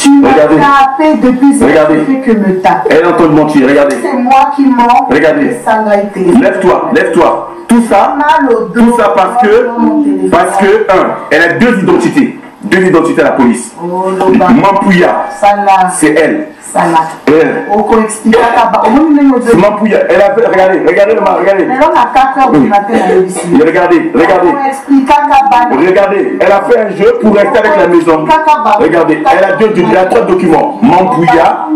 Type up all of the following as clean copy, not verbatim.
Regardez. Tapé depuis ce que me tape. Elle est en train de mentir, regardez. C'est moi qui mens. Regardez. Lève-toi, lève-toi. Tout ça parce que, elle a deux identités. Deux identités à la police. Mampouya, c'est elle. Elle. Mampouya, elle a fait, regardez. Regardez. Regardez, elle a fait un jeu pour rester avec la maison. Regardez, elle a trois documents. Mampouya,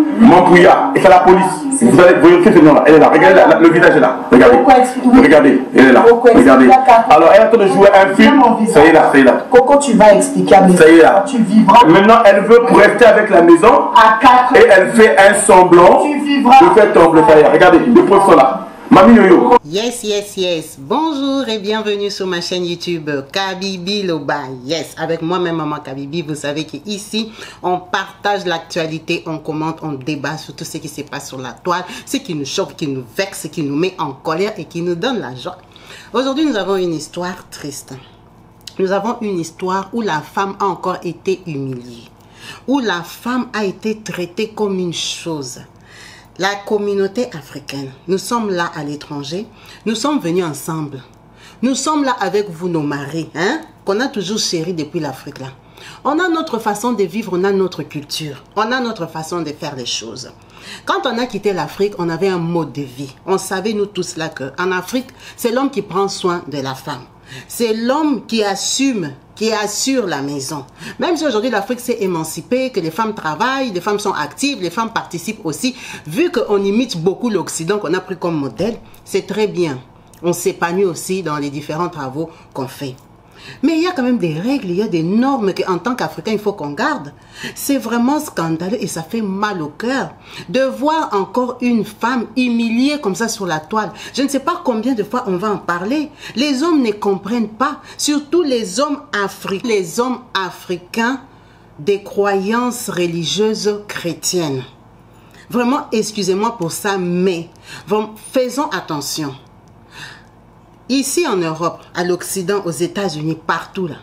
et c'est la police. Vous allez vérifier ce nom-là. Elle est là. Regardez, le visage est là. Regardez, elle est là. Regardez. Alors, elle est en train de jouer un film. Ça y est là. Coco, tu vas expliquer à mes ça y est là. Tu vivras. Maintenant, elle veut pour rester avec la maison. Et elle fait un semblant de faire tomber. Ça y est. Regardez, les preuves sont là. Mami Yoyo. Yes. Bonjour et bienvenue sur ma chaîne YouTube Kabibi Loba. Yes, avec moi-même Maman Kabibi. Vous savez qu'ici, on partage l'actualité, on commente, on débat sur tout ce qui se passe sur la toile, ce qui nous choque, qui nous vexe, ce qui nous met en colère et qui nous donne la joie. Aujourd'hui, nous avons une histoire triste. Nous avons une histoire où la femme a encore été humiliée, où la femme a été traitée comme une chose. La communauté africaine, nous sommes là à l'étranger, nous sommes venus ensemble. Nous sommes là avec vous, nos maris, qu'on a toujours chéri depuis l'Afrique là. On a notre façon de vivre, on a notre culture, on a notre façon de faire les choses. Quand on a quitté l'Afrique, on avait un mode de vie. On savait nous tous là qu'en Afrique, c'est l'homme qui prend soin de la femme. C'est l'homme qui assure la maison. Même si aujourd'hui l'Afrique s'est émancipée, que les femmes travaillent, les femmes sont actives, les femmes participent aussi, vu qu'on imite beaucoup l'Occident qu'on a pris comme modèle, c'est très bien. On s'épanouit aussi dans les différents travaux qu'on fait. Mais il y a quand même des règles, il y a des normes qu'en tant qu'Africain, il faut qu'on garde. C'est vraiment scandaleux et ça fait mal au cœur de voir encore une femme humiliée comme ça sur la toile. Je ne sais pas combien de fois on va en parler. Les hommes ne comprennent pas, surtout les hommes africains des croyances religieuses chrétiennes. Vraiment, excusez-moi pour ça, mais faisons attention. Ici en Europe, à l'Occident, aux États-Unis, partout là,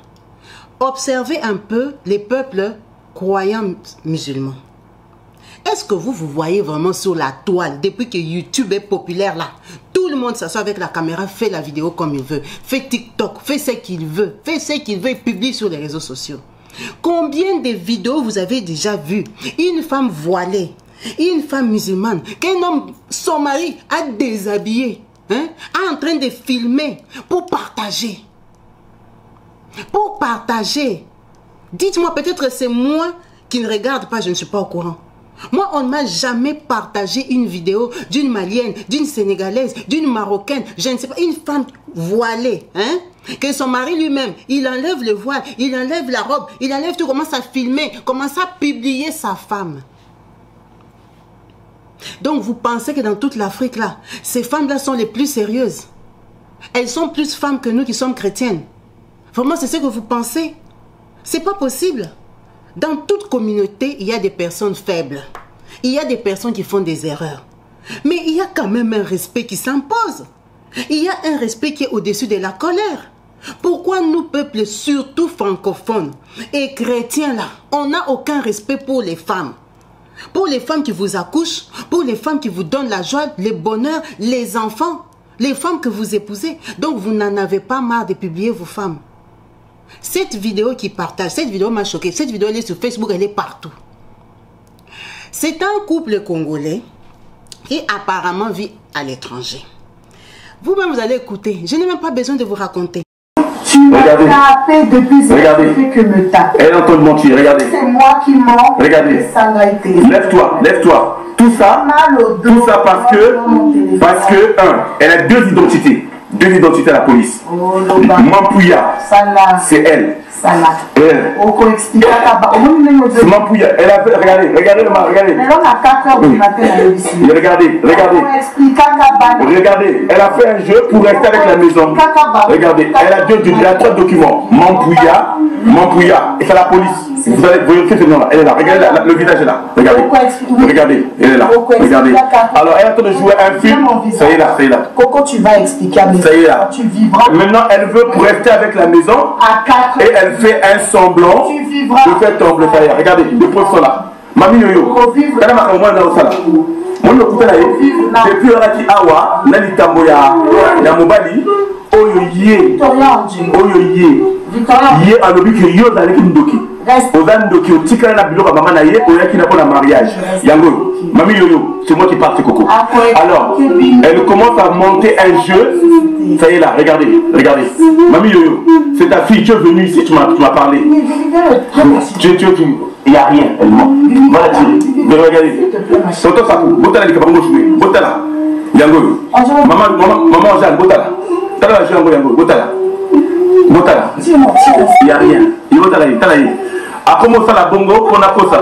observez un peu les peuples croyants musulmans. Est-ce que vous voyez vraiment sur la toile, depuis que YouTube est populaire là, tout le monde s'assoit avec la caméra, fait la vidéo comme il veut, fait TikTok, fait ce qu'il veut, et publie sur les réseaux sociaux. Combien de vidéos vous avez déjà vues? Une femme voilée, une femme musulmane, qu'un homme, son mari a déshabillé, en train de filmer pour partager. Dites-moi, peut-être c'est moi qui ne regarde pas, je ne suis pas au courant. Moi, on ne m'a jamais partagé une vidéo d'une Malienne, d'une Sénégalaise, d'une Marocaine, je ne sais pas, une femme voilée, que son mari lui-même, il enlève le voile, il enlève la robe, il enlève tout, commence à filmer, commence à publier sa femme. Donc vous pensez que dans toute l'Afrique là, ces femmes-là sont les plus sérieuses. Elles sont plus femmes que nous qui sommes chrétiennes. Vraiment, c'est ce que vous pensez? C'est pas possible. Dans toute communauté, il y a des personnes faibles. Il y a des personnes qui font des erreurs. Mais il y a quand même un respect qui s'impose. Il y a un respect qui est au-dessus de la colère. Pourquoi nous, peuples, surtout francophones et chrétiens là, on n'a aucun respect pour les femmes? Pour les femmes qui vous accouchent, pour les femmes qui vous donnent la joie, le bonheur, les enfants, les femmes que vous épousez. Donc vous n'en avez pas marre de publier vos femmes. Cette vidéo qui partage, cette vidéo m'a choqué. Cette vidéo elle est sur Facebook, elle est partout. C'est un couple congolais qui apparemment vit à l'étranger. Vous-même vous allez écouter. Je n'ai même pas besoin de vous raconter. Regardez. Que me tape. Elle est en train de mentir, regardez. C'est moi qui mens. Regardez. Lève-toi. Tout ça parce que, elle a deux identités. Deux identités à la police. Mampouya, c'est elle. Elle. Mampouya, elle a fait, regardez. Regardez, elle a fait un jeu pour rester avec la maison. Regardez, elle a trois documents. Mampouya, et c'est la police. Vous allez vérifier ce nom-là. Elle est là. Regardez, le visage est là. Regardez, elle est là. Regardez. Alors, elle est en train de jouer un film. Ça y est là. Coco, tu vas expliquer à mes ça y est là. Tu vivras. Maintenant, elle veut pour rester avec la maison. Et elle fait un semblant de faire tomber. Ça y est. Regardez, les preuves sont là. Mami yoyo. Kana makamwa na osala. Mono kutana ye. Depuis oraki awa na litambo ya mobali oyo ye. Oyo ye. Ye alobi que yo zaleki ndoki. Ozan ndoki otikala na biloko maman na ye oyaki na pona mariage. Yango. Mami yoyo, c'est moi qui parle Coco. Alors, elle commence à monter un jeu. Ça y est là, regardez. Mami yoyo, c'est ta fille, tu es venue ici, tu m'as parlé. Il n'y a rien, elle ment. Va la tirer. Regardez. Tonton Sakou, botala les capables de jouer. Botala. Yango. Maman Jeanne, botala. Tala Jeanne, Yango, botala. Botala. Il n'y a rien. Il botala. A comment ça la bongo, on a quoi ça?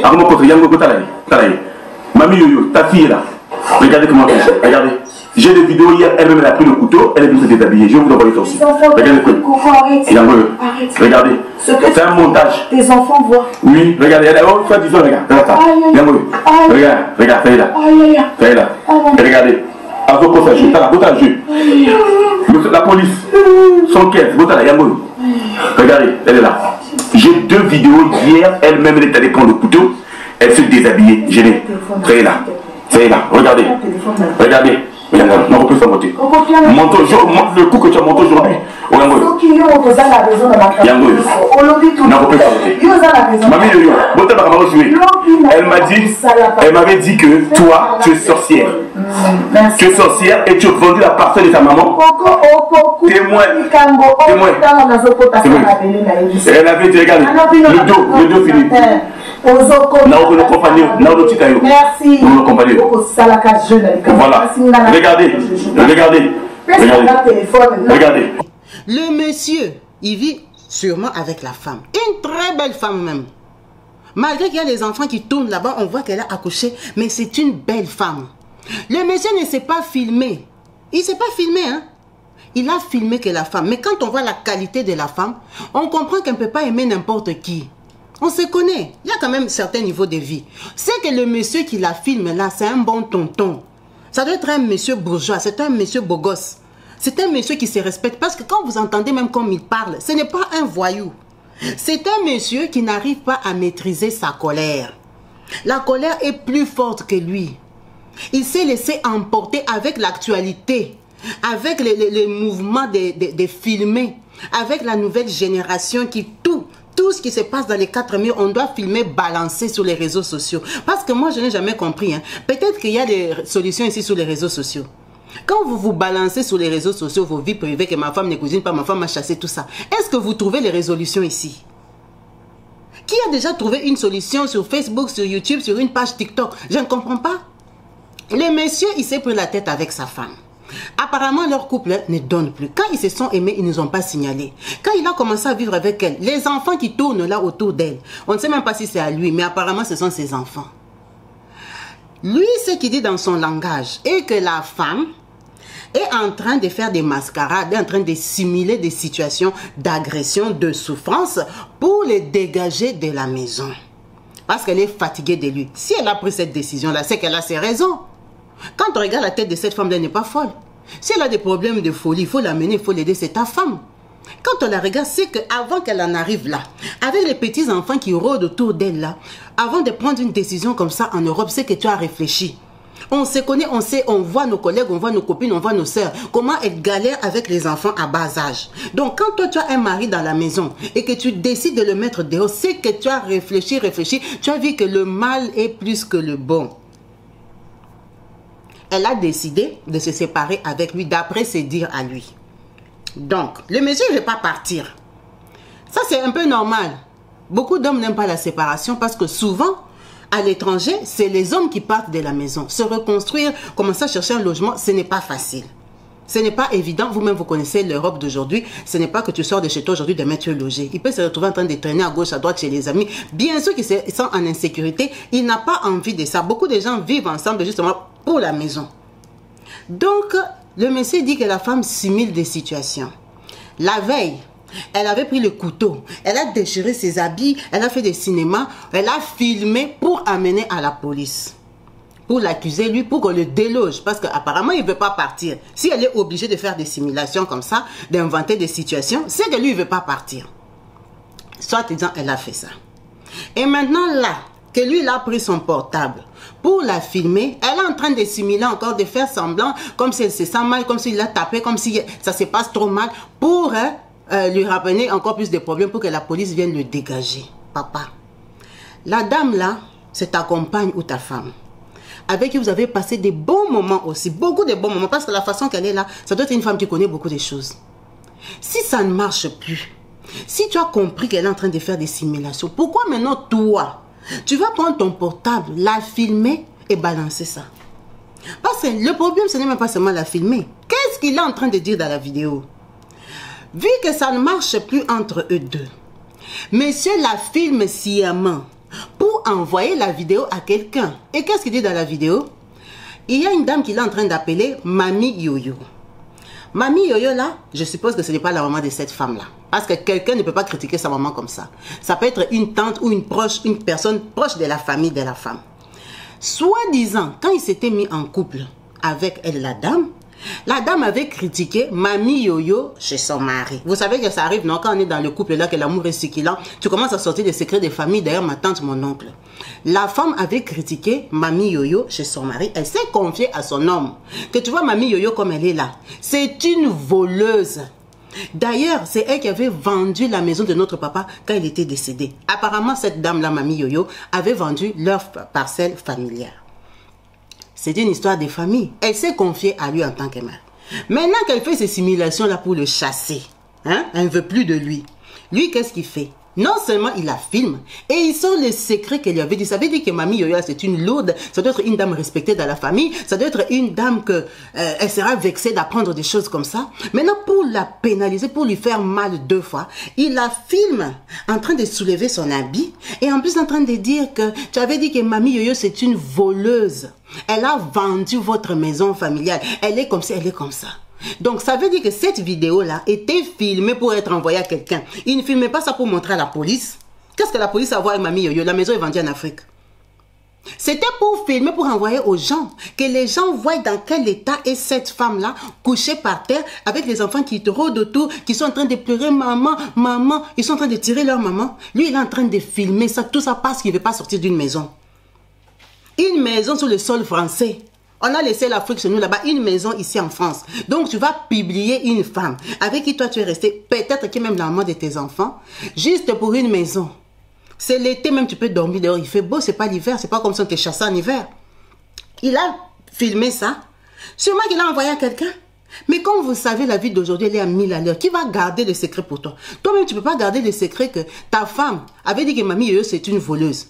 A comment ça, Yango, botala. Mami yoyo, ta fille est là. Regardez comment elle fait. Regardez. J'ai des vidéos hier, elle-même elle a pris le couteau, elle est venue se déshabiller. Je vais vous envoyer ça aussi. Regardez. Yango, regardez. C'est un montage. Tes enfants voient. Oui, regardez, oh, toi, disons, regarde. Regarde, ça y est là. Et regardez. Avant qu'on s'ajoute, t'as la jeu. La police, son caisse, Yango. Regardez, elle est là. J'ai 2 vidéos hier, elle-même elle est allée prendre le couteau, elle se déshabillait. Je l'ai. Ça y est là. Regardez. Non, on peut s'en monter. Le coup que tu as monté aujourd'hui. Elle m'avait dit que toi, tu es sorcière. Tu es sorcière et tu as vendu la parcelle de ta maman. Témoin. Elle avait dit, regardez, le dos fini. Merci. Voilà. Regardez. Le monsieur, il vit sûrement avec la femme. Une très belle femme même. Malgré qu'il y a les enfants qui tournent là-bas, on voit qu'elle a accouché. Mais c'est une belle femme. Le monsieur ne s'est pas filmé. Il ne s'est pas filmé, hein. Il a filmé que la femme. Mais quand on voit la qualité de la femme, on comprend qu'elle ne peut pas aimer n'importe qui. On se connaît. Il y a quand même certains niveaux de vie. C'est que le monsieur qui la filme là, c'est un bon tonton. Ça doit être un monsieur bourgeois, c'est un monsieur beau gosse. C'est un monsieur qui se respecte. Parce que quand vous entendez même comme il parle, ce n'est pas un voyou. C'est un monsieur qui n'arrive pas à maîtriser sa colère. La colère est plus forte que lui. Il s'est laissé emporter avec l'actualité, avec les mouvements des filmés, avec la nouvelle génération qui tout ce qui se passe dans les 4 murs, on doit filmer, balancer sur les réseaux sociaux. Parce que moi, je n'ai jamais compris. Hein. Peut-être qu'il y a des solutions ici sur les réseaux sociaux. Quand vous vous balancez sur les réseaux sociaux, vos vies privées, que ma femme ne cuisine pas, ma femme m'a chassé, tout ça, est-ce que vous trouvez les résolutions ici? Qui a déjà trouvé une solution sur Facebook, sur YouTube, sur une page TikTok? Je ne comprends pas. Le monsieur, il s'est pris la tête avec sa femme. Apparemment, leur couple ne donne plus. Quand ils se sont aimés, ils ne nous ont pas signalé. Quand il a commencé à vivre avec elle, les enfants qui tournent là autour d'elle, on ne sait même pas si c'est à lui, mais apparemment, ce sont ses enfants. Lui, ce qu'il dit dans son langage est que la femme est en train de faire des mascarades, est en train de simuler des situations d'agression, de souffrance pour les dégager de la maison. Parce qu'elle est fatiguée de lui. Si elle a pris cette décision-là, c'est qu'elle a ses raisons. Quand on regarde la tête de cette femme, elle n'est pas folle. Si elle a des problèmes de folie, il faut l'amener, il faut l'aider, c'est ta femme. Quand on la regarde, c'est qu'avant qu'elle en arrive là, avec les petits-enfants qui rôdent autour d'elle là, avant de prendre une décision comme ça en Europe, c'est que tu as réfléchi. On se connaît, on sait, on voit nos collègues, on voit nos copines, on voit nos sœurs. Comment elles galèrent avec les enfants à bas âge. Donc quand toi tu as un mari dans la maison et que tu décides de le mettre dehors, c'est que tu as réfléchi, tu as vu que le mal est plus que le bon. Elle a décidé de se séparer avec lui d'après ses dires à lui. Donc, le monsieur ne veut pas partir. Ça, c'est un peu normal. Beaucoup d'hommes n'aiment pas la séparation parce que souvent, à l'étranger, c'est les hommes qui partent de la maison. Se reconstruire, commencer à chercher un logement, ce n'est pas facile. Ce n'est pas évident. Vous-même, vous connaissez l'Europe d'aujourd'hui. Ce n'est pas que tu sors de chez toi aujourd'hui, demain tu es logé. Il peut se retrouver en train de traîner à gauche, à droite chez les amis. Bien sûr qu'ils sont en insécurité. Il n'a pas envie de ça. Beaucoup de gens vivent ensemble justement pour la maison. Donc, le monsieur dit que la femme simule des situations. La veille, elle avait pris le couteau, elle a déchiré ses habits, elle a fait des cinémas, elle a filmé pour amener à la police. Pour l'accuser, lui, pour qu'on le déloge. Parce qu'apparemment, il ne veut pas partir. Si elle est obligée de faire des simulations comme ça, d'inventer des situations, c'est que lui, il ne veut pas partir. Soit disant, elle a fait ça. Et maintenant, là, que lui, il a pris son portable pour la filmer. Elle est en train de simuler encore, de faire semblant, comme si elle se sent mal, comme s'il l'a tapé, comme si ça se passe trop mal, pour lui ramener encore plus de problèmes, pour que la police vienne le dégager. Papa, la dame là, c'est ta compagne ou ta femme, avec qui vous avez passé des bons moments aussi, beaucoup de bons moments, parce que la façon qu'elle est là, ça doit être une femme qui connaît beaucoup de choses. Si ça ne marche plus, si tu as compris qu'elle est en train de faire des simulations, pourquoi maintenant toi, tu vas prendre ton portable, la filmer et balancer ça? Parce que le problème, ce n'est même pas seulement la filmer. Qu'est-ce qu'il est en train de dire dans la vidéo? Vu que ça ne marche plus entre eux deux, monsieur la filme sciemment pour envoyer la vidéo à quelqu'un. Et qu'est-ce qu'il dit dans la vidéo? Il y a une dame qui est en train d'appeler Mamie Yoyo. Mamie Yoyo là, je suppose que ce n'est pas la maman de cette femme-là. Parce que quelqu'un ne peut pas critiquer sa maman comme ça. Ça peut être une tante ou une personne proche de la famille de la femme. Soi-disant, quand il s'était mis en couple avec elle, la dame avait critiqué Mamie Yoyo chez son mari. Vous savez que ça arrive, non? Quand on est dans le couple là, que l'amour est succulent, tu commences à sortir des secrets des familles. D'ailleurs, ma tante, mon oncle. La femme avait critiqué Mamie Yoyo chez son mari. Elle s'est confiée à son homme. Que tu vois Mamie Yoyo comme elle est là. C'est une voleuse. D'ailleurs, c'est elle qui avait vendu la maison de notre papa quand il était décédé. Apparemment, cette dame-là, Mamie Yoyo, avait vendu leur parcelle familiale. C'est une histoire de famille. Elle s'est confiée à lui en tant que mère. Maintenant qu'elle fait ces simulations-là pour le chasser, hein, elle ne veut plus de lui. Lui, qu'est-ce qu'il fait? Non seulement il la filme, et il sort les secrets qu'elle lui avait dit. Ça veut dire que Mamie Yoyo, c'est une lourde, ça doit être une dame respectée dans la famille, ça doit être une dame que elle sera vexée d'apprendre des choses comme ça. Maintenant, pour la pénaliser, pour lui faire mal 2 fois, il la filme en train de soulever son habit, et en plus en train de dire que tu avais dit que Mamie Yoyo, c'est une voleuse. Elle a vendu votre maison familiale. Elle est comme ça, elle est comme ça. Donc, ça veut dire que cette vidéo-là était filmée pour être envoyée à quelqu'un. Il ne filmait pas ça pour montrer à la police. Qu'est-ce que la police a à voir avec Mamie Yoyo? La maison est vendue en Afrique. C'était pour filmer, pour envoyer aux gens. Que les gens voient dans quel état est cette femme-là, couchée par terre, avec les enfants qui rôdent autour, qui sont en train de pleurer, maman, maman. Ils sont en train de tirer leur maman. Lui, il est en train de filmer ça, tout ça parce qu'il ne veut pas sortir d'une maison. Une maison sur le sol français. On a laissé l'Afrique chez nous là-bas, une maison ici en France. Donc, tu vas publier une femme avec qui toi tu es resté, peut-être que même la maman de tes enfants, juste pour une maison. C'est l'été même, tu peux dormir dehors. Il fait beau, c'est pas l'hiver, c'est pas comme si on te chassait en hiver. Il a filmé ça. Sûrement qu'il a envoyé à quelqu'un. Mais comme vous savez, la vie d'aujourd'hui, elle est à 1000 à l'heure. Qui va garder le secret pour toi? Toi-même, tu ne peux pas garder le secret que ta femme avait dit que Mamie Yoyo, c'est une voleuse.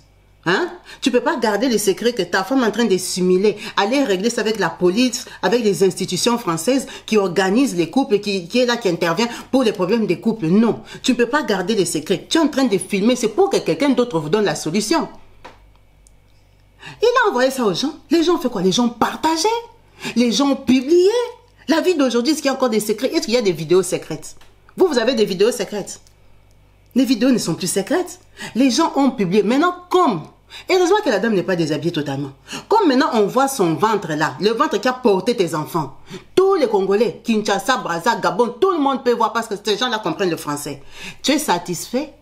Hein? Tu ne peux pas garder le secret que ta femme est en train de simuler, aller régler ça avec la police, avec les institutions françaises qui organisent les couples, qui est là, qui intervient pour les problèmes des couples. Non, tu ne peux pas garder le secret. Tu es en train de filmer, c'est pour que quelqu'un d'autre vous donne la solution. Il a envoyé ça aux gens. Les gens ont fait quoi? Les gens ont partagé. Les gens ont publié. La vie d'aujourd'hui, est-ce qu'il y a encore des secrets? Est-ce qu'il y a des vidéos secrètes? Vous avez des vidéos secrètes? Les vidéos ne sont plus secrètes. Les gens ont publié. Maintenant, comme, heureusement que la dame n'est pas déshabillée totalement. Comme maintenant, on voit son ventre là, le ventre qui a porté tes enfants. Tous les Congolais, Kinshasa, Brazza, Gabon, tout le monde peut voir parce que ces gens-là comprennent le français. Tu es satisfait?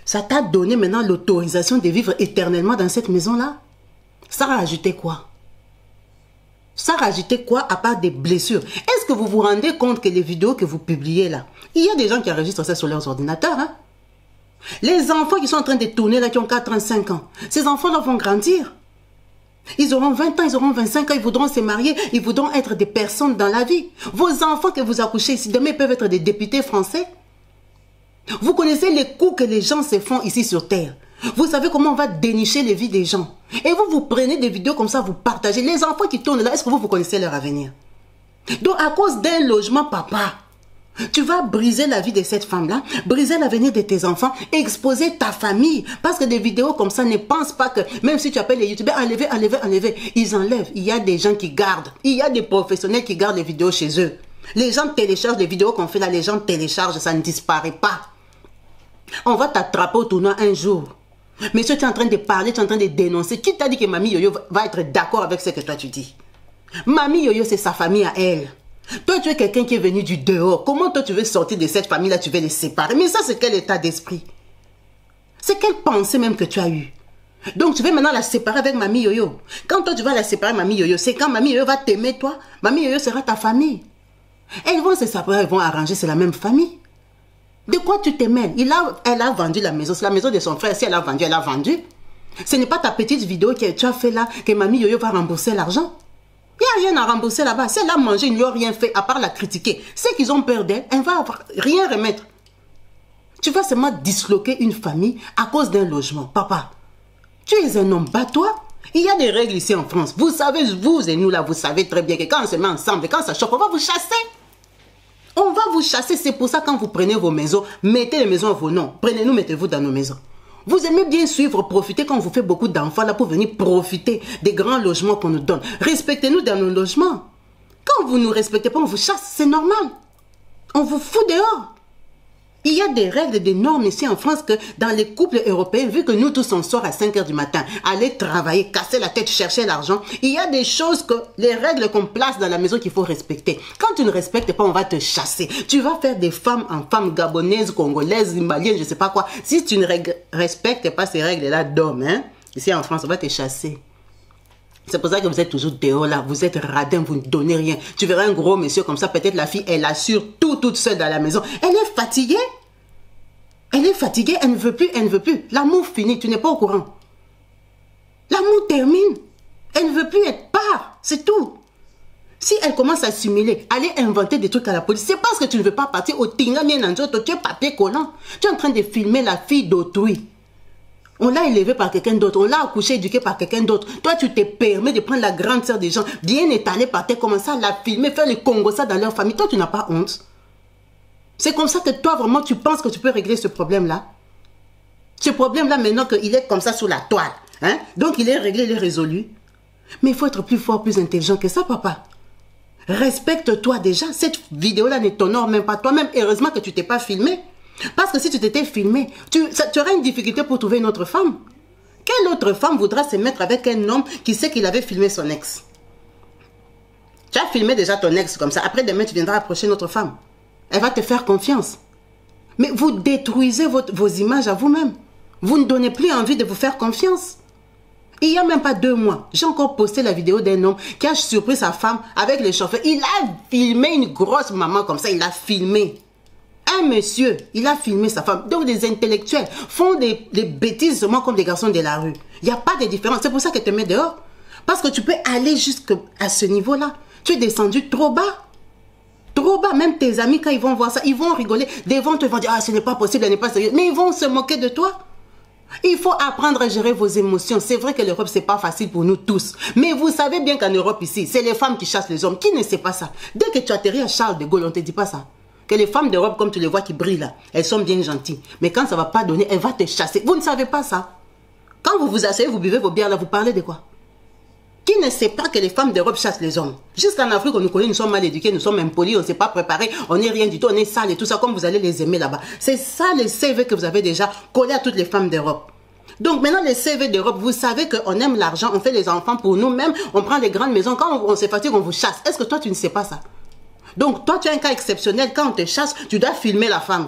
Ça t'a donné maintenant l'autorisation de vivre éternellement dans cette maison-là? Ça a rajouté quoi? Ça a rajouté quoi à part des blessures? Est-ce que vous vous rendez compte que les vidéos que vous publiez là, il y a des gens qui enregistrent ça sur leurs ordinateurs, hein? Les enfants qui sont en train de tourner là, qui ont 4 ans, 5 ans, ces enfants-là vont grandir. Ils auront 20 ans, ils auront 25 ans, ils voudront se marier, ils voudront être des personnes dans la vie. Vos enfants que vous accouchez ici, demain, peuvent être des députés français. Vous connaissez les coups que les gens se font ici sur Terre. Vous savez comment on va dénicher les vies des gens. Et vous, vous prenez des vidéos comme ça, vous partagez. Les enfants qui tournent là, est-ce que vous connaissez leur avenir? Donc, à cause d'un logement, papa, tu vas briser la vie de cette femme-là, briser l'avenir de tes enfants, exposer ta famille. Parce que des vidéos comme ça, ne pensent pas que, même si tu appelles les youtubeurs, enlevez, enlevez, enlevez, ils enlèvent. Il y a des gens qui gardent. Il y a des professionnels qui gardent les vidéos chez eux. Les gens téléchargent les vidéos qu'on fait là, les gens téléchargent, ça ne disparaît pas. On va t'attraper au tournoi un jour. Mais si tu es en train de parler, tu es en train de dénoncer, qui t'a dit que Mamie Yoyo va être d'accord avec ce que toi tu dis? Mamie Yoyo, c'est sa famille à elle. Toi, tu es quelqu'un qui est venu du dehors. Comment toi, tu veux sortir de cette famille-là, tu veux les séparer? Mais ça, c'est quel état d'esprit? C'est quelle pensée même que tu as eue? Donc, tu veux maintenant la séparer avec Mamie Yoyo. Quand toi, tu vas la séparer Mamie Yoyo, c'est quand Mamie Yoyo va t'aimer, toi. Mamie Yoyo sera ta famille. Elles vont se séparer, elles vont arranger, c'est la même famille. De quoi tu te mêles? Elle a vendu la maison, c'est la maison de son frère. Si elle a vendu, elle a vendu. Ce n'est pas ta petite vidéo que tu as fait là, que Mamie Yoyo va rembourser l'argent. Il n'y a rien à rembourser là-bas. Si elle a mangé, ils ne lui ont rien fait, à part la critiquer. Ceux qui ont peur d'elle, elle va rien remettre. Tu vas seulement disloquer une famille à cause d'un logement. Papa, tu es un homme, bats-toi. Il y a des règles ici en France. Vous savez, vous et nous là, vous savez très bien que quand on se met ensemble, quand ça choque, on va vous chasser. On va vous chasser. C'est pour ça quand vous prenez vos maisons, mettez les maisons à vos noms. Prenez-nous, mettez-vous dans nos maisons. Vous aimez bien suivre, profiter quand on vous fait beaucoup d'enfants là pour venir profiter des grands logements qu'on nous donne. Respectez-nous dans nos logements. Quand vous ne nous respectez pas, on vous chasse, c'est normal. On vous fout dehors. Il y a des règles, des normes ici en France que dans les couples européens, vu que nous tous on sort à 5 h du matin, aller travailler, casser la tête, chercher l'argent, il y a des choses que, les règles qu'on place dans la maison qu'il faut respecter. Quand tu ne respectes pas, on va te chasser. Tu vas faire des femmes en femmes gabonaises, congolaises, maliennes, je ne sais pas quoi. Si tu ne respectes pas ces règles-là d'hommes, hein, ici en France, on va te chasser. C'est pour ça que vous êtes toujours dehors là, vous êtes radin, vous ne donnez rien. Tu verras un gros monsieur comme ça, peut-être la fille, elle assure tout toute seule dans la maison. Elle est fatiguée. Elle est fatiguée, elle ne veut plus, elle ne veut plus. L'amour finit, tu n'es pas au courant. L'amour termine. Elle ne veut plus être part, c'est tout. Si elle commence à simuler, aller inventer des trucs à la police, c'est parce que tu ne veux pas partir au Tinga Mienanjoto, tu es papier collant. Tu es en train de filmer la fille d'autrui. On l'a élevé par quelqu'un d'autre, on l'a accouché, éduqué par quelqu'un d'autre. Toi, tu te permets de prendre la grande sœur des gens, bien étalée par terre, commencer à la filmer, faire les Congos ça dans leur famille. Toi, tu n'as pas honte. C'est comme ça que toi, vraiment, tu penses que tu peux régler ce problème-là. Ce problème-là, maintenant qu'il est comme ça sous la toile. Hein? Donc, il est réglé, il est résolu. Mais il faut être plus fort, plus intelligent que ça, papa. Respecte-toi déjà. Cette vidéo-là ne t'honore même pas toi-même. Heureusement que tu ne t'es pas filmé. Parce que si tu t'étais filmé, tu aurais une difficulté pour trouver une autre femme. Quelle autre femme voudra se mettre avec un homme qui sait qu'il avait filmé son ex? Tu as filmé déjà ton ex comme ça. Après demain, tu viendras approcher une autre femme. Elle va te faire confiance. Mais vous détruisez vos images à vous-même. Vous ne donnez plus envie de vous faire confiance. Il n'y a même pas 2 mois, j'ai encore posté la vidéo d'un homme qui a surpris sa femme avec le chauffeur. Il a filmé une grosse maman comme ça, il a filmé. Un monsieur, il a filmé sa femme. Donc les intellectuels font des bêtises seulement comme des garçons de la rue. Il n'y a pas de différence. C'est pour ça qu'elle te met dehors. Parce que tu peux aller jusqu'à ce niveau-là. Tu es descendu trop bas. Trop bas. Même tes amis, quand ils vont voir ça, ils vont rigoler. Devant toi, ils vont dire, ah, ce n'est pas possible, elle n'est pas sérieuse. Mais ils vont se moquer de toi. Il faut apprendre à gérer vos émotions. C'est vrai que l'Europe, ce n'est pas facile pour nous tous. Mais vous savez bien qu'en Europe, ici, c'est les femmes qui chassent les hommes. Qui ne sait pas ça? Dès que tu atterris à Charles de Gaulle, on ne te dit pas ça. Que les femmes d'Europe, comme tu les vois qui brillent là, elles sont bien gentilles. Mais quand ça ne va pas donner, elle va te chasser. Vous ne savez pas ça. Quand vous vous asseyez, vous buvez vos bières là, vous parlez de quoi? Qui ne sait pas que les femmes d'Europe chassent les hommes? Jusqu'en Afrique, on nous connaît, nous sommes mal éduqués, nous sommes impolis, on ne s'est pas préparés, on n'est rien du tout, on est sale et tout ça, comme vous allez les aimer là-bas. C'est ça les CV que vous avez déjà collé à toutes les femmes d'Europe. Donc maintenant, les CV d'Europe, vous savez qu'on aime l'argent, on fait les enfants pour nous-mêmes, on prend les grandes maisons. Quand on se fatigue, on vous chasse. Est-ce que toi, tu ne sais pas ça? Donc toi, tu as un cas exceptionnel. Quand on te chasse, tu dois filmer la femme.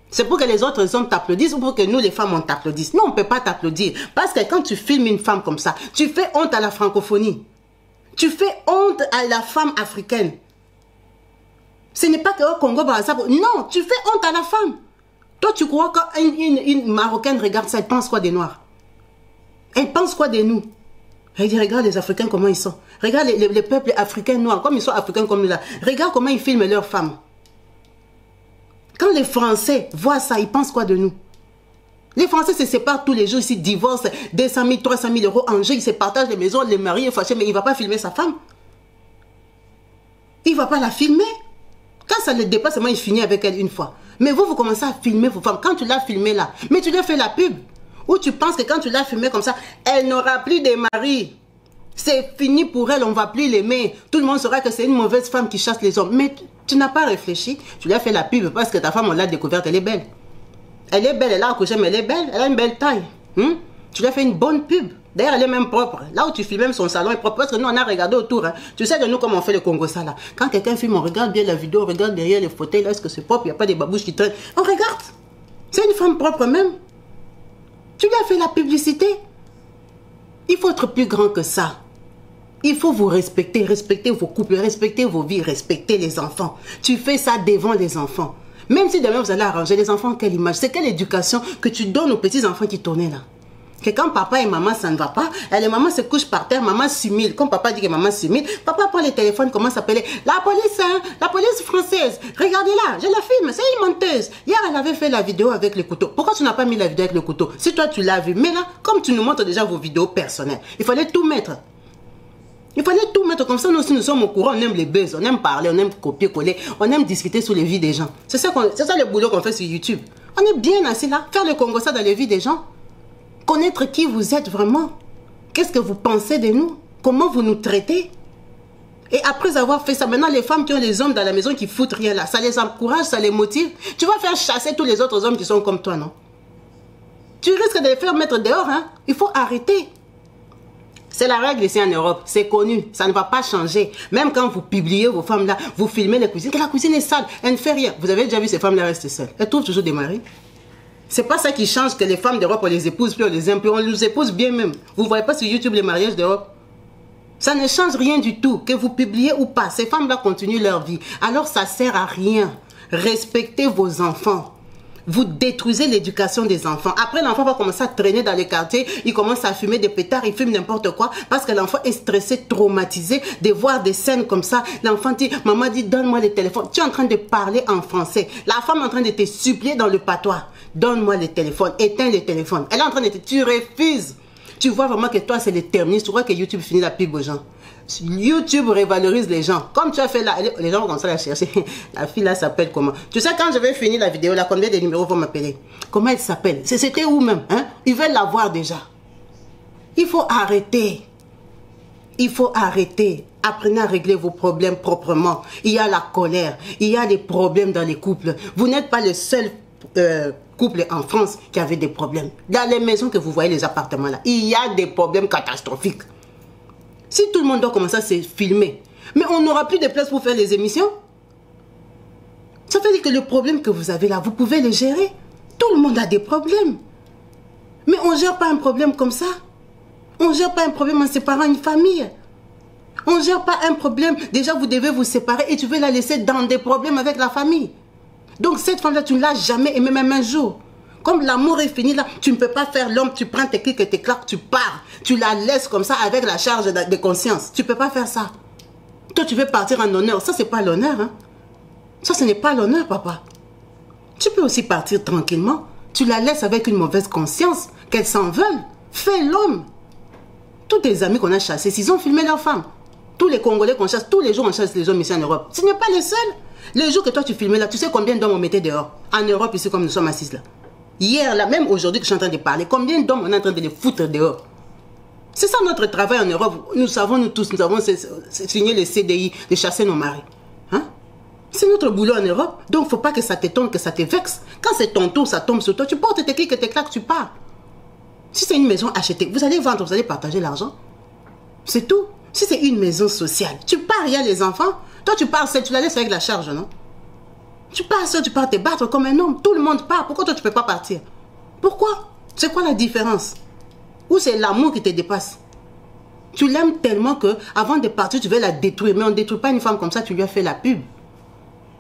C'est pour que les autres hommes t'applaudissent ou pour que nous, les femmes, on t'applaudisse. Nous, on ne peut pas t'applaudir. Parce que quand tu filmes une femme comme ça, tu fais honte à la francophonie. Tu fais honte à la femme africaine. Ce n'est pas qu'au Congo, non, tu fais honte à la femme. Toi, tu crois qu'une Marocaine regarde ça, elle pense quoi des Noirs? Elle pense quoi de nous? Elle dit, regarde les Africains, comment ils sont. Regarde les peuples africains noirs, comme ils sont africains comme nous là. Regarde comment ils filment leurs femmes. Quand les Français voient ça, ils pensent quoi de nous? Les Français se séparent tous les jours, ils divorcent, 200 000, 300 000 euros en jeu, ils se partagent les maisons, les maris sont fâchés, mais il ne va pas filmer sa femme. Il ne va pas la filmer. Quand ça le dépasse, il finit avec elle une fois. Mais vous commencez à filmer vos femmes. Quand tu l'as filmé là, mais tu lui as fait la pub. Ou tu penses que quand tu l'as filmé comme ça, elle n'aura plus de mari. C'est fini pour elle, on ne va plus l'aimer. Tout le monde saura que c'est une mauvaise femme qui chasse les hommes. Mais tu n'as pas réfléchi. Tu lui as fait la pub parce que ta femme, on l'a découverte, elle est belle. Elle est belle, elle a accouché, mais elle est belle. Elle a une belle taille. Tu lui as fait une bonne pub. D'ailleurs, elle est même propre. Là où tu filmes, même son salon est propre. Parce que nous, on a regardé autour. Hein. Tu sais que nous, comment on fait le Congo, ça là. Quand quelqu'un filme, on regarde bien la vidéo, on regarde derrière les fauteuils. Là, est-ce que c'est propre? Il n'y a pas des babouches qui traînent. On regarde. C'est une femme propre même. Tu lui as fait la publicité. Il faut être plus grand que ça. Il faut vous respecter, respecter vos couples, respecter vos vies, respecter les enfants. Tu fais ça devant les enfants. Même si demain vous allez arranger les enfants, quelle image, c'est quelle éducation que tu donnes aux petits enfants qui tournent là. Que quand papa et maman ça ne va pas, et les mamans se couchent par terre, maman s'humile. Quand papa dit que maman s'humile, papa prend le téléphone, commence à appeler la police française. Regardez-la, je la filme, c'est une menteuse. Hier elle avait fait la vidéo avec le couteau. Pourquoi tu n'as pas mis la vidéo avec le couteau? Si toi tu l'as vu, mais là, comme tu nous montres déjà vos vidéos personnelles, il fallait tout mettre. Il fallait tout mettre comme ça. Nous aussi, nous sommes au courant. On aime les buzz, on aime parler, on aime copier-coller, on aime discuter sur les vies des gens. C'est ça le boulot qu'on fait sur YouTube. On est bien assis là, faire le Congo ça dans les vies des gens. Connaître qui vous êtes vraiment. Qu'est-ce que vous pensez de nous? Comment vous nous traitez? Et après avoir fait ça, maintenant les femmes qui ont les hommes dans la maison qui foutent rien là, ça les encourage, ça les motive. Tu vas faire chasser tous les autres hommes qui sont comme toi, non? Tu risques de les faire mettre dehors, hein? Il faut arrêter. C'est la règle ici en Europe, c'est connu, ça ne va pas changer. Même quand vous publiez vos femmes là, vous filmez les cuisines, que la cuisine est sale, elle ne fait rien. Vous avez déjà vu ces femmes là rester seules. Elles trouvent toujours des maris. C'est pas ça qui change que les femmes d'Europe, on les épouse, puis on les aime, puis on les épouse bien même. Vous ne voyez pas sur YouTube les mariages d'Europe? Ça ne change rien du tout, que vous publiez ou pas. Ces femmes-là continuent leur vie. Alors ça sert à rien. Respectez vos enfants. Vous détruisez l'éducation des enfants. Après, l'enfant va commencer à traîner dans les quartiers. Il commence à fumer des pétards, il fume n'importe quoi. Parce que l'enfant est stressé, traumatisé de voir des scènes comme ça. L'enfant dit, maman dit, donne-moi le téléphone. Tu es en train de parler en français. La femme est en train de te supplier dans le patois. Donne-moi le téléphone, éteins le téléphone. Elle est en train de te... Tu refuses. Tu vois vraiment que toi, c'est le terminus. Tu vois que YouTube finit la pub aux gens. YouTube révalorise les gens. Comme tu as fait là, les gens vont commencer à la chercher. La fille là s'appelle comment? Tu sais, quand je vais finir la vidéo là, combien de numéros vont m'appeler? Comment elle s'appelle? C'était où même? Hein? Ils veulent la voir déjà. Il faut arrêter. Il faut arrêter. Apprenez à régler vos problèmes proprement. Il y a la colère. Il y a des problèmes dans les couples. Vous n'êtes pas le seul couple en France qui avait des problèmes. Dans les maisons que vous voyez, les appartements là, il y a des problèmes catastrophiques. Si tout le monde doit commencer à se filmer, mais on n'aura plus de place pour faire les émissions. Ça veut dire que le problème que vous avez là, vous pouvez le gérer. Tout le monde a des problèmes. Mais on ne gère pas un problème comme ça. On ne gère pas un problème en séparant une famille. On ne gère pas un problème. Déjà, vous devez vous séparer et tu veux la laisser dans des problèmes avec la famille. Donc cette femme-là, tu ne l'as jamais aimée même un jour. Comme l'amour est fini là, tu ne peux pas faire l'homme, tu prends tes clics et tes claques, tu pars. Tu la laisses comme ça avec la charge de conscience. Tu ne peux pas faire ça. Toi, tu veux partir en honneur. Ça, ce n'est pas l'honneur. Hein? Ça, ce n'est pas l'honneur, papa. Tu peux aussi partir tranquillement. Tu la laisses avec une mauvaise conscience, qu'elles s'en veulent. Fais l'homme. Tous tes amis qu'on a chassés, ils ont filmé leurs femmes. Tous les Congolais qu'on chasse, tous les jours on chasse les hommes ici en Europe. Ce n'est pas les seuls. Les jours que toi tu filmais là, tu sais combien d'hommes on mettait dehors? En Europe, ici, comme nous sommes assis là. Hier, là, même aujourd'hui que je suis en train de parler, combien d'hommes on est en train de les foutre dehors? C'est ça notre travail en Europe. Nous savons, nous tous, nous avons signé le CDI de chasser nos maris. Hein? C'est notre boulot en Europe. Donc, il ne faut pas que ça t'étonne, que ça te vexe. Quand c'est ton tour, ça tombe sur toi. Tu portes tes clics et tes claques, tu pars. Si c'est une maison achetée, vous allez vendre, vous allez partager l'argent. C'est tout. Si c'est une maison sociale, tu pars, il y a les enfants. Toi, tu pars seul, tu la laisses avec la charge, non? Tu pars seul, tu pars te battre comme un homme. Tout le monde part. Pourquoi toi, tu ne peux pas partir? Pourquoi? C'est quoi la différence? Ou c'est l'amour qui te dépasse? Tu l'aimes tellement que avant de partir, tu veux la détruire. Mais on ne détruit pas une femme comme ça, tu lui as fait la pub.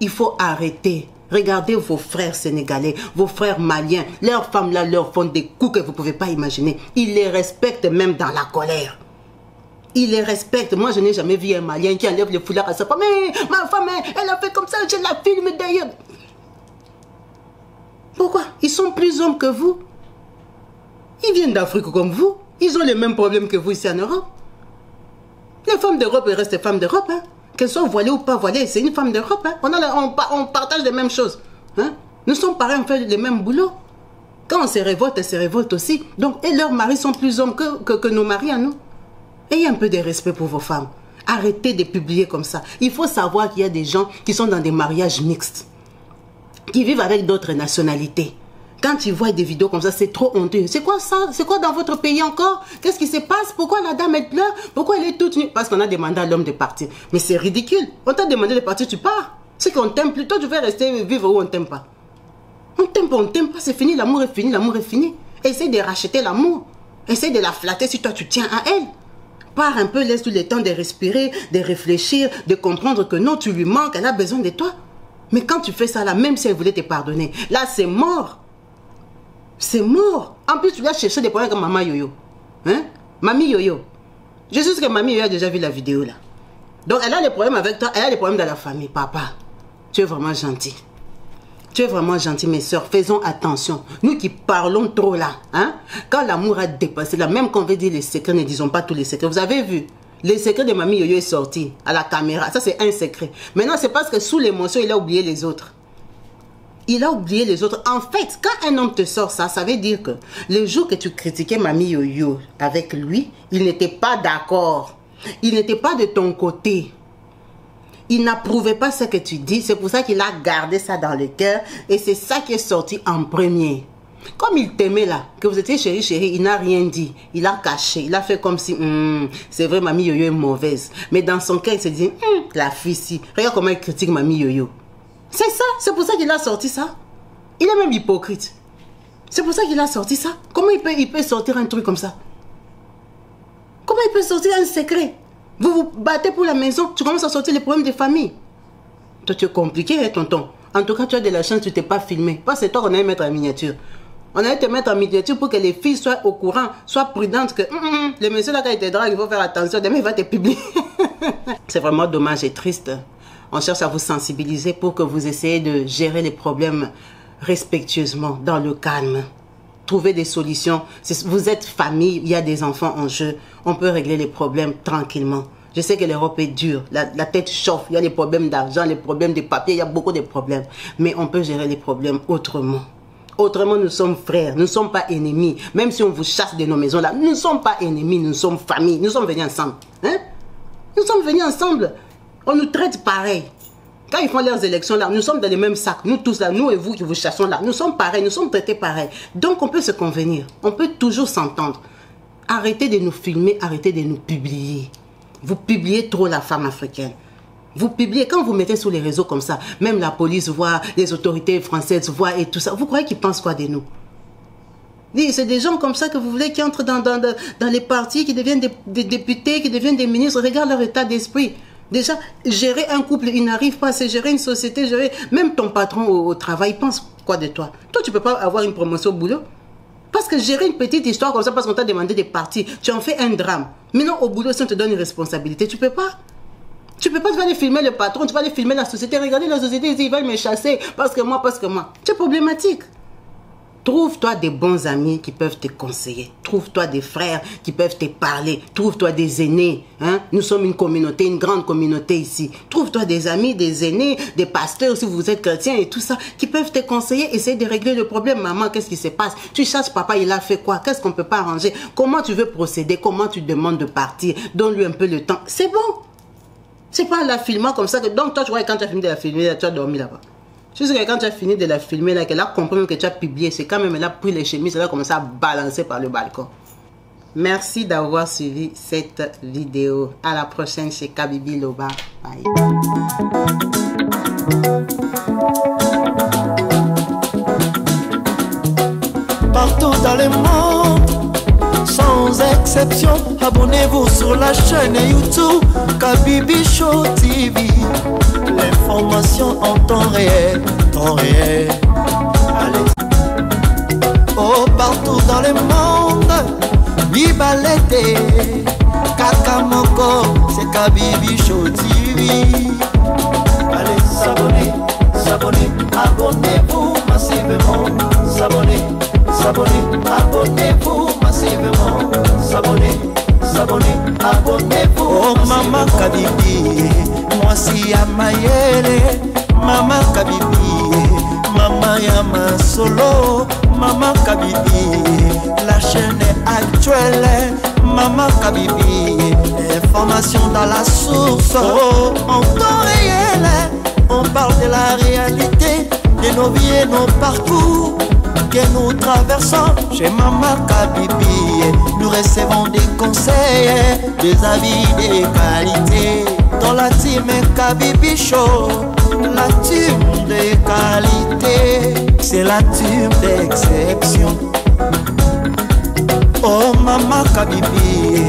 Il faut arrêter. Regardez vos frères sénégalais, vos frères maliens. Leurs femmes là leur font des coups que vous ne pouvez pas imaginer. Ils les respectent même dans la colère. Ils les respectent. Moi, je n'ai jamais vu un Malien qui enlève le foulard à sa femme. Mais ma femme, elle a fait comme ça, je la filme d'ailleurs. Pourquoi? Ils sont plus hommes que vous. Ils viennent d'Afrique comme vous. Ils ont les mêmes problèmes que vous ici en Europe. Les femmes d'Europe restent des femmes d'Europe. Hein? Qu'elles soient voilées ou pas voilées, c'est une femme d'Europe. Hein? On partage les mêmes choses. Hein? Nous sommes pareils, on fait les mêmes boulots. Quand on se révolte, elles se révoltent aussi. Donc, et leurs maris sont plus hommes que nos maris à nous. Ayez un peu de respect pour vos femmes. Arrêtez de publier comme ça. Il faut savoir qu'il y a des gens qui sont dans des mariages mixtes, qui vivent avec d'autres nationalités. Quand tu vois des vidéos comme ça, c'est trop honteux. C'est quoi ça? C'est quoi dans votre pays encore? Qu'est-ce qui se passe? Pourquoi la dame elle pleure? Pourquoi elle est toute nue? Parce qu'on a demandé à l'homme de partir. Mais c'est ridicule. On t'a demandé de partir, tu pars. C'est qu'on t'aime plutôt, tu veux rester vivre où on t'aime pas. On t'aime pas, c'est fini, l'amour est fini, l'amour est fini. Essaye de racheter l'amour. Essaye de la flatter si toi tu tiens à elle. Pars un peu, laisse-lui le temps de respirer, de réfléchir, de comprendre que non, tu lui manques, elle a besoin de toi. Mais quand tu fais ça là, même si elle voulait te pardonner, là c'est mort. C'est mort. En plus, tu vas chercher des problèmes comme Maman Yoyo. Hein? Mamie Yoyo. Je suis sûr que Mamie Yoyo a déjà vu la vidéo là. Donc elle a des problèmes avec toi, elle a des problèmes dans la famille. Papa, tu es vraiment gentil. Tu es vraiment gentil, mes soeurs. Faisons attention. Nous qui parlons trop là, hein? Quand l'amour a dépassé là, même quand on veut dire les secrets, ne disons pas tous les secrets. Vous avez vu? Le secret de Mamie Yoyo est sorti à la caméra. Ça, c'est un secret. Maintenant, c'est parce que sous l'émotion, il a oublié les autres. Il a oublié les autres. En fait, quand un homme te sort ça, ça veut dire que le jour que tu critiquais Mamie Yoyo avec lui, il n'était pas d'accord. Il n'était pas de ton côté. Il n'approuvait pas ce que tu dis. C'est pour ça qu'il a gardé ça dans le cœur. Et c'est ça qui est sorti en premier. Comme il t'aimait là, que vous étiez chérie, il n'a rien dit. Il a caché. Il a fait comme si, c'est vrai, Mamie Yoyo est mauvaise. Mais dans son cœur, il se dit, la fille si. Regarde comment il critique Mamie Yoyo. C'est ça. C'est pour ça qu'il a sorti ça. Il est même hypocrite. C'est pour ça qu'il a sorti ça. Comment il peut sortir un truc comme ça? Comment il peut sortir un secret? Vous vous battez pour la maison, tu commences à sortir les problèmes des familles. Toi, tu es compliqué, hein, tonton. En tout cas, tu as de la chance, tu t'es pas filmé. Parce que c'est toi qu'on allait mettre en miniature. On allait te mettre en miniature pour que les filles soient au courant, soient prudentes que le monsieur là, quand il te drague, il faut faire attention. Demain, il va te publier. C'est vraiment dommage et triste. On cherche à vous sensibiliser pour que vous essayez de gérer les problèmes respectueusement, dans le calme. Trouver des solutions. Vous êtes famille, il y a des enfants en jeu. On peut régler les problèmes tranquillement. Je sais que l'Europe est dure, la tête chauffe, il y a les problèmes d'argent, les problèmes de papier, il y a beaucoup de problèmes. Mais on peut gérer les problèmes autrement. Autrement, nous sommes frères, nous ne sommes pas ennemis. Même si on vous chasse de nos maisons là, nous ne sommes pas ennemis, nous sommes famille, nous sommes venus ensemble. Hein? Nous sommes venus ensemble. On nous traite pareil. Quand ils font leurs élections là, nous sommes dans les mêmes sacs. Nous tous là, nous et vous qui vous chassons là, nous sommes pareils, nous sommes traités pareil. Donc on peut se convenir, on peut toujours s'entendre. Arrêtez de nous filmer, arrêtez de nous publier. Vous publiez trop la femme africaine. Vous publiez, quand vous mettez sur les réseaux comme ça, même la police voit, les autorités françaises voient et tout ça. Vous croyez qu'ils pensent quoi de nous? C'est des gens comme ça que vous voulez qui entrent dans les partis, qui deviennent des députés, qui deviennent des ministres. Regarde leur état d'esprit. Déjà, gérer un couple, il n'arrive pas à se gérer une société, gérer... Même ton patron au travail pense quoi de toi? Toi, tu ne peux pas avoir une promotion au boulot. Parce que gérer une petite histoire comme ça, parce qu'on t'a demandé des parties, tu en fais un drame. Maintenant, au boulot, si on te donne une responsabilité, tu ne peux pas. Tu ne peux pas, tu vas aller filmer le patron, tu vas aller filmer la société. Regardez la société, ils veulent me chasser parce que moi. C'est problématique. Trouve-toi des bons amis qui peuvent te conseiller. Trouve-toi des frères qui peuvent te parler. Trouve-toi des aînés. Hein? Nous sommes une communauté, une grande communauté ici. Trouve-toi des amis, des aînés, des pasteurs si vous êtes chrétiens et tout ça, qui peuvent te conseiller, essayer de régler le problème. Maman, qu'est-ce qui se passe? Tu cherches papa, il a fait quoi? Qu'est-ce qu'on ne peut pas arranger? Comment tu veux procéder? Comment tu demandes de partir? Donne-lui un peu le temps. C'est bon. C'est pas la filmant comme ça que... Donc toi, tu vois, quand tu as fini de la filmer, tu as dormi là-bas. Je sais que quand tu as fini de la filmer, là, qu'elle a compris que tu as publié, c'est quand même elle a pris les chemises, elle a commencé à balancer par le balcon. Merci d'avoir suivi cette vidéo. À la prochaine chez Kabibi Loba. Bye. Partout dans le monde, sans exception, abonnez-vous sur la chaîne YouTube Kabibi Show TV. L'information en temps réel, Allez. Oh, partout dans le monde, Bibalete, Kakamoko, c'est Kabibi Show TV. Allez, s'abonner, abonnez-vous massivement. S'abonner, abonnez-vous massivement. S'abonner, abonnez-vous. Oh, Maman Kabibi, moi si ya mayele, Maman Kabibi, Maman Yama Solo, Maman Kabibi, la chaîne actuelle, Maman Kabibi, information dans la source, oh, en temps réel, on parle de la réalité, de nos vies et nos parcours, que nous traversons chez Maman Kabibi, nous recevons des conseils, des avis, des qualités. Dans la team Kabibi Show, la team de qualité, c'est la team d'exception. Oh Mama Kabibi,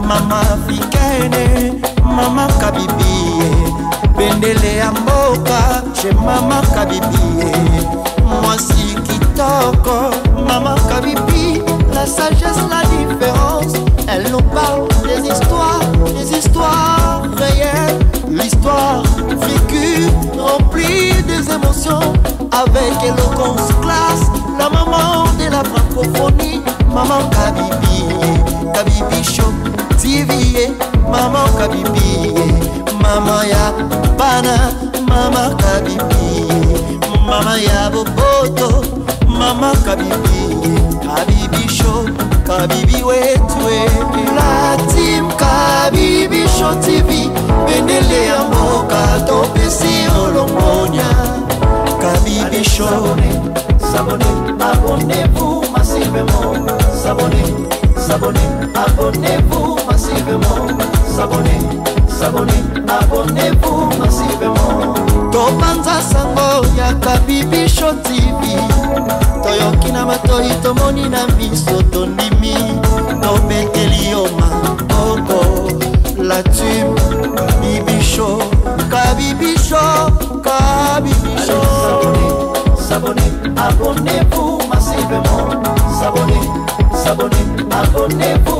Mama africaine, Mama Kabibi, bendele ya mboka chez Mama Kabibi, mwasi kitoko, Mama Kabibi, la sagesse, la différence, elle nous parle des histoires réelles, l'histoire vécue, remplie des émotions, avec éloquence, classe, la maman de la francophonie, Maman Kabibi, Kabibi Show TV, Maman Kabibi, Maman ya Bana, Maman Kabibi, Maman ya Boboto, Maman Kabibi, Kabibi Show, Kabibi wetwe, la team Kabibi Show TV, bendele ya mboka topesi olongonya, Kabibi Show. S'abonnez, abonnez-vous massivement. S'abonnez, abonnez-vous massivement. S'abonnez, abonnez-vous massivement. Topanza sango ya Kabibi Show TV. Toyoki na matoi tomoni na miso tondimi. Tobeteli yoma oko la team Kabibi Show. Kabibi Show, Kabibi Show. S'abonnez, abonnez-vous massivement. S'abonnez, abonnez-vous.